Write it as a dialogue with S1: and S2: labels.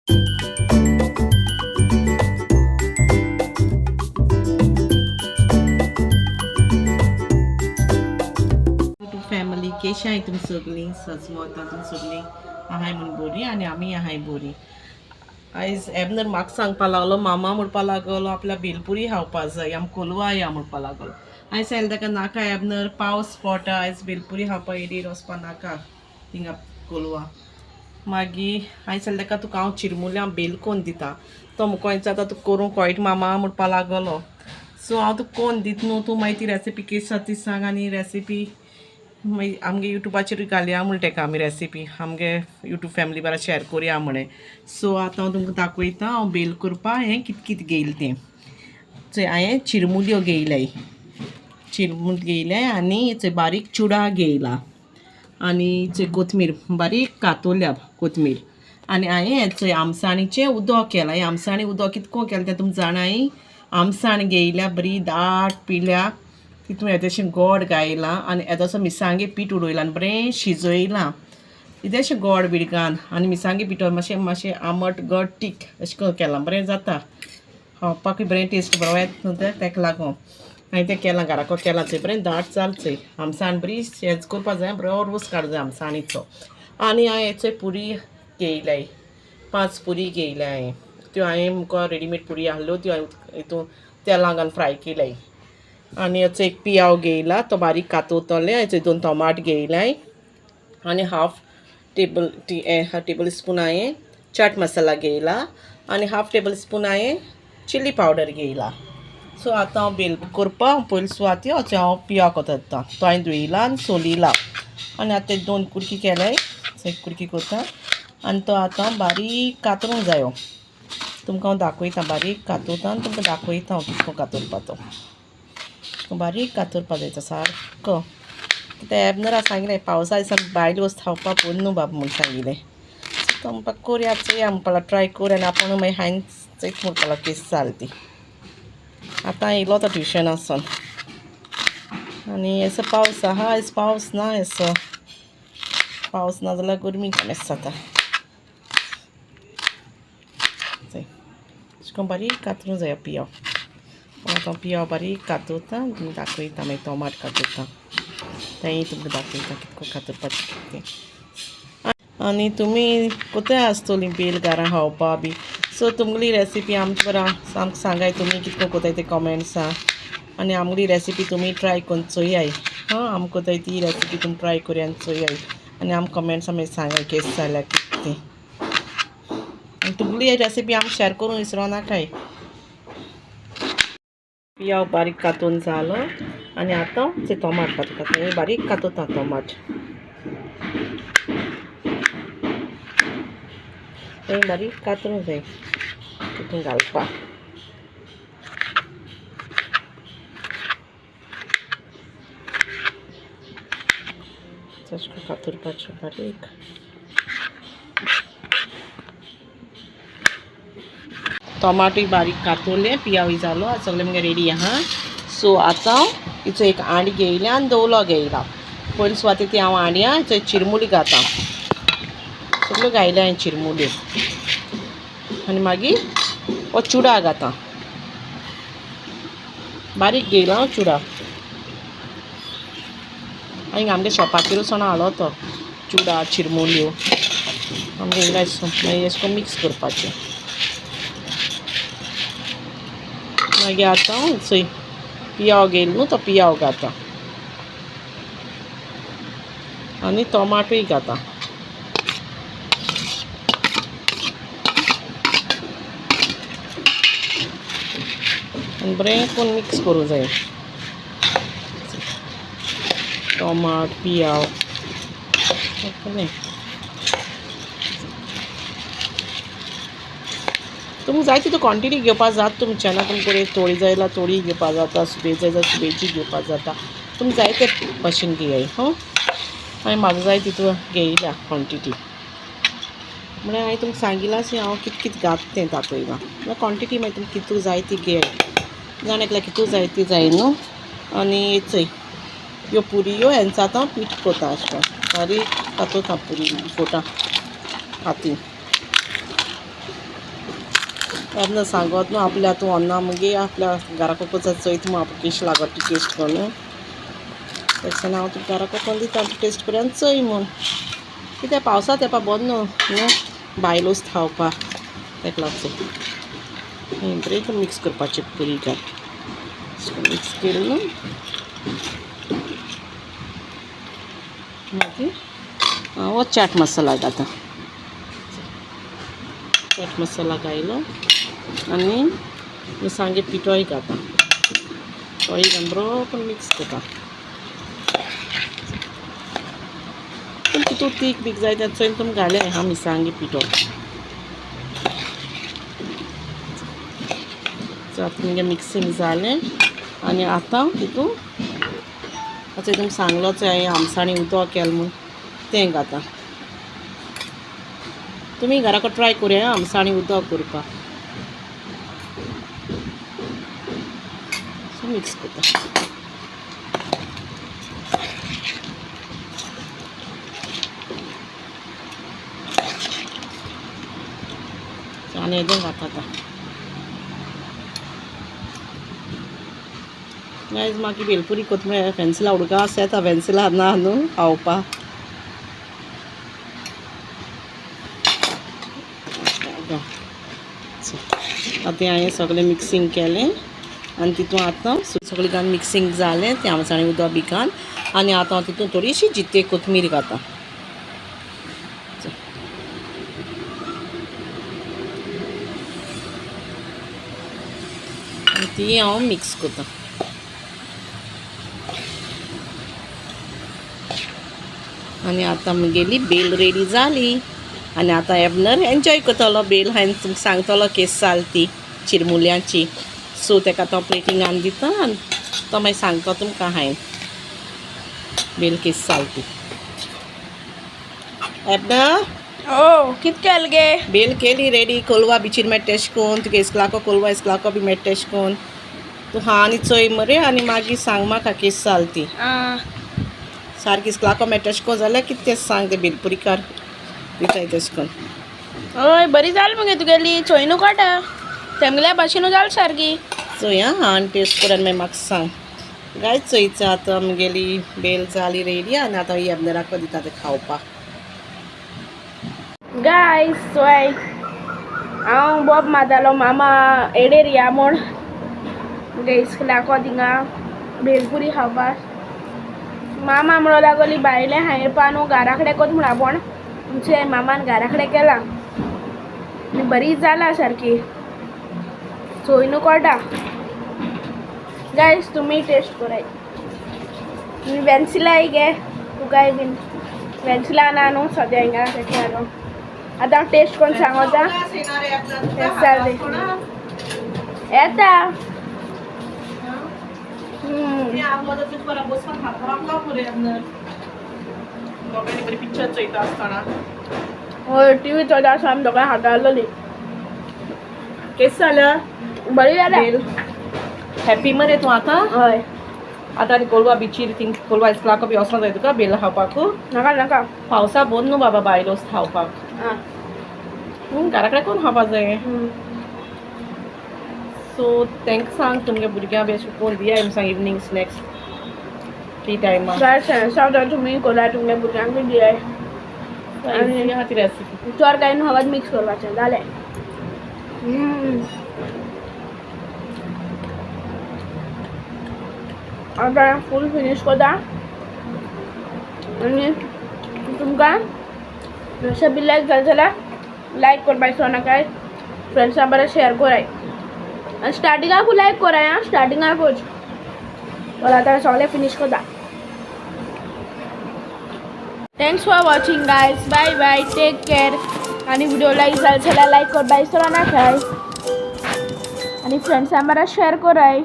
S1: Family Keshi आहे तुम्ही सगळीं सजमता तुम्ही सगळीं आहाय म्हूण बरी आनी आमी आहाय बरी. आयज एबनर म्हाका सांगपा लागलो मामा म्हणपा लागलो आपल्या बेलपुरी खावपा जाय आमी कोलवा या म्हणपा लागलो. हांवें सांगलें ताका नाका एबनर पावस पडटा आयज बेलपुरी खावपा येदीर वचपा नाका थिंगा कोलवा. मागीर हांवें सांगलें ताका तुका हांव चिरमुल्यां बेल कोन्न दिता. तो म्हाका खंयच आतां तूं करूंक कळटा मामा म्हणपा लागलो. सो हांव तुका कोन्न दिता न्हू तूं मागीर ती रेसिपी कशी आसा ती सांग आनी रेसिपी मागीर आमगे युट्यूबाचेर घालया म्हूण ताका आमी रेसिपी आमगे युट्यूब फॅमिली बारा शेअर करुया म्हणे. सो आतां हांव तुमकां दाखयता हांव बेल करपा हें कितें कितें घेयलें तें. चोय हांवें चिरमुल्यो घेयल्याय आनी चोय बारीक चुडा घेयला आनी चोय कोथमीर बारीक कातोल्या कोथमीर आनी हांवें चोय आमसाणीचें उदक केलां. हें आमसाणी उदक कितको केलें तें तुमकां जाणाय. आमसाण घेयल्या बरी दाट पिल्याक तितून येदेशें गोड घायलां आनी येदोसो मिरसांगे पीठ उडयलां आनी बरें शिजयलां इल्लेशें गोड बीड घालन आनी मिरसांगे पिठो मातशें आमट गट्टीक अशें करून केलां बरें जाता खावपाकूय बरें टेस्ट बरो येता न्हू तेका लागून हांवें तें केलां घराको केलां चोय बरें दाट जाल चोय. आमसाण बरी हेज करपा जाय बरो रोस काडूं जाय आमसाणीचो. आनी हांवें हेचो पुरी घेयल्याय 5 पुरी घेयल्या हांवें. त्यो हांवें मुको रेडीमेड पुरी आहल्यो त्यो हांवें हितून तेलां घालून फ्राय केल्याय. आनी हेचो एक पियाव घेयला तो बारीक कातोवतलें. हेचो 2 टोमाट घेयल्याय आनी हाफ टेबल स्पून हांवें चाट मसाला घेयला आनी हाफ टेबल स्पून हांवें चिली पावडर घेयला. सो आतां हांव बेल करपा पयलीं सुवात हांव पियाव कोत्ता तो हांवें धुयला आनी सोलिला आनी आतां 2 कुडकी केल्याय. एक कुडकी करता आनी तो आतां बारीक कातरूंक जायो. तुमकां हांव दाखयतां बारीक कातोवता आनी तुमकां दाखयता हांव कितको कातरपा तो बारीक कातरपा जाय तो सारको. कित्याक एबनरा सांगिल्लें पावसा दिसान भायली वस्त खावपा बरी न्हू बाबा म्हूण सांगिल्लें. तो म्हणपा कोरया चोया म्हणपा लागलो ट्राय कोरया आनी आपूण मागीर हांवें चोयता म्हणपा लागलो केस जाली ती. आतां येयलो तो ट्युशनासून आनी असो पावस आहा आयज पावस ना असो पावस ना जाल्यार गरमी कमेस जाता. अशें करून बारीक कातरूं जाय पियाव. आतां पियाव बारीक कातोवता दाखयता मागीर टोमाट कातोवता तेंय तुमकां दाखयता कितको कातरपाचें तें. आनी तुमी कोथंय आसतलीं बेल घरां खावपा बी. सो तुमगेली रेसिपी आमच्या बरा आमकां सांगाय तुमी कितको कोताय ते कमेंट्सां आनी आमगेली रेसिपी तुमी ट्राय करून चोयाय. आमकां कोताय ती रेसिपी तुमी ट्राय करुया आनी चोयाय आनी आमकां कमेंट्सां मागीर सांगाय केस जाल्यार कितें तें. आनी तुमगेली रेसिपी आमकां शेअर करूंक विसरो नाकाय. पियाव बारीक कातून जालो आनी आतां ते टोमाट कातता बारीक कातोता टोमाट तें बारीक कातरूंक जाय तितून घालपा. तशें कातरपाचें बारीक टोमाटूय बारीक कातोलें पियावूय जालो सगळें मगे रेडी आहा. सो आतां हिचो एक आंडी घेयल्या आनी दवलो घेयला. पयलीं सुवातेर ती हांव आंडया हिचो चिरमुली घाता सगळ्यो घायल्या हांवें चिरमुल्यो आनी मागीर हो चुडा घाता बारीक घेयला हांव चुडा. हांवें आमगे शॉपाचेर वचून हाडलो तो चुडा चिरमुल्यो आमगे मागीर अशें करून मिक्स करपाचें. मागीर आतां चोय पियाव घेयलो न्हू तो पियाव घाता आनी टोमाटूय घाता आनी बरें करून मिक्स करूं जाय. टोमाट पियाव तुमकां जाय तितू क्वॉन्टिटी घेवपा जाता तुमच्यान. तुमकां थोडी जाय जाल्यार थोडी घेवपा जाता सुबेज जाय जाल्यार सुबेजी घेवपा जाता. तुमकां जाय ते भाशेन घेयाय. हांवें म्हाका जाय तितू घेयल्या क्वॉन्टिटी म्हळ्यार हांवें तुमकां सांगिलां शी हांव कितें कितें घाता तें दाखयलां. म्हळ्यार क्वॉन्टिटी मागीर तुमकां कितू जाय ती घेयाय जाण एकल्यार कितू जाय ती जाय न्हू. आनी चोय ह्यो पुरयो हेंचो आतां पीठ कोता अशें बारीक कातोता पुरी फोटा हातीन केन्ना सांगत न्हू आपल्या तूं अन्ना मगे आपल्या घरा कोकोचा चोयत मग आपण केश लागत ती टेस्ट करून त्याच्यानं हांव तुका घरा कोकोन दिता तूं टेस्ट करून चोय म्हूण कित्याक पावसांत येवपा बंद न्हू भायलोच खावपाक ताका लागून बरें मिक्स करपाचें पुरी घाल मिक्स केलें न्हू मागीर हांव चाट मसाला घालता चाट मसाला घायलो आनी मिरसांगे पिठोय घालता तोय घालून बरोबर मिक्स करता तूं तीख बीक जाय तें चोयन तुमी घालें हा मिरसांगे पिठो आतां तुमगे मिक्सिंग जालें आनी आतां तितून आतां तुमकां सांगलोच हांवें आमसाणी उदक केलें म्हूण तें घालता तुमी घरा कडेन ट्राय करुया आमसाणी उदक करपाक सो मिक्स करता आनी हेजें घालता आतां गायज मागीर बेलपुरी कोथमीर फेन्सिला उडका आसा येता फेन्सिला ना न्हू खावपाक आतां हांवें सगळें मिक्सिंग केलें आनी तितून आतां सगळें घालून मिक्सिंग जालें तें आमसाणें उदक बी घाल आनी आतां हांव तितून थोडीशी जित्ते कोथमीर घालता आनी ती हांव मिक्स करता आनी आतां म्हगेली बेल रेडी जाली आनी आतां एबनर एन्जॉय करतलो बेल हांवें तुमकां सांगतलो केस जाल ती चिरमुल्यांची सो ताका तो प्लेटींगान दिता आनी तो मागीर सांगता तुमकां हांवें बेल केस जाल ती एबनर
S2: ओ कित केल गे
S1: बेल केली रेडी कोलवा बिचीर मेट तेश कोन तुका इसलाको कोलवा इसलाको बी मेट तेश कोन तूं हा आनी चोय मरे आनी मागीर सांग म्हाका केस जाल ती सारकी इसलाको मेट तेश कोन जाल्यार कितें तें सांग तें बेलपुरीकार दिताय तेश कोन
S2: ओय बरी जाल मगे तुगेली चोयनू काटा तेमगल्या भाशेनू जाल सारकी
S1: चोय आं आनी टेस्ट करून मागीर म्हाका सांग गाय चोयचा आतां म्हगेली बेल जाली रेडी आनी आतां एबनराको दिता तें खावपाक
S2: गायस चोय हांव बोब मातालो मामा एडेर या म्हूण मुगे इस्कलाको थिंगा बेलपुरी खावपाक मामा म्हणो लागोली भायलें हांवें पानू घरा कडेन कोत म्हण आपण तुमचे मामान घरा कडेन केला आनी बरी जाला सारकी चोयनू कोटा गायस तुमी टेस्ट कराय तुमी वेन्सिलाय गे तुकाय बीन वेन्सिला ना न्हू सद्या हिंगा तेका आतां टेस्ट करून सांगोता येता
S1: पिक्चर चोयता आसतना
S2: हय टीव्ही चोयता आसतना आमी दोगांय हाताळलोली
S1: केस जाल्या
S2: बरी जाल्या
S1: हॅपी मरे तूं आतां
S2: हय
S1: आतां आनी कोलवा बिचीर थिंग कोलवा इसलाको बी वचना जाय तुका बेल खावपाकू
S2: नाका नाका
S1: पावसा बंद न्हू बाबा भायलोच खावपाक घरा कडेन कोण खावपाक जाय सो तांकां सांग तुमगे भुरग्यां बी अशें कोण दिया सांग इवनींग स्नॅक्स टी टायमार
S2: सांगता तुमी कोला तुमगे भुरग्यांक बी दियाय
S1: आनी आहा ती रेसिपी
S2: चोर काय न्हू हवात मिक्स करपाचें जालें आतां फूल फिनीश कोता आनी तुमकां रेसिपी लायक जाली जाल्यार लायक करपाक विसरो नाका फ्रेंड्सां बरें शेअर कराय आनी स्टार्टिंगाकू लायक कराय आं स्टार्टिंगाकूच तर आतां सगळें फिनीश कोता thanks for watching guys bye bye take care आनी व्हिडिओ लायक जाली जाल्यार लायक करपाक विसरो नाका आनी फ्रेंड्सां बरें शेअर कराय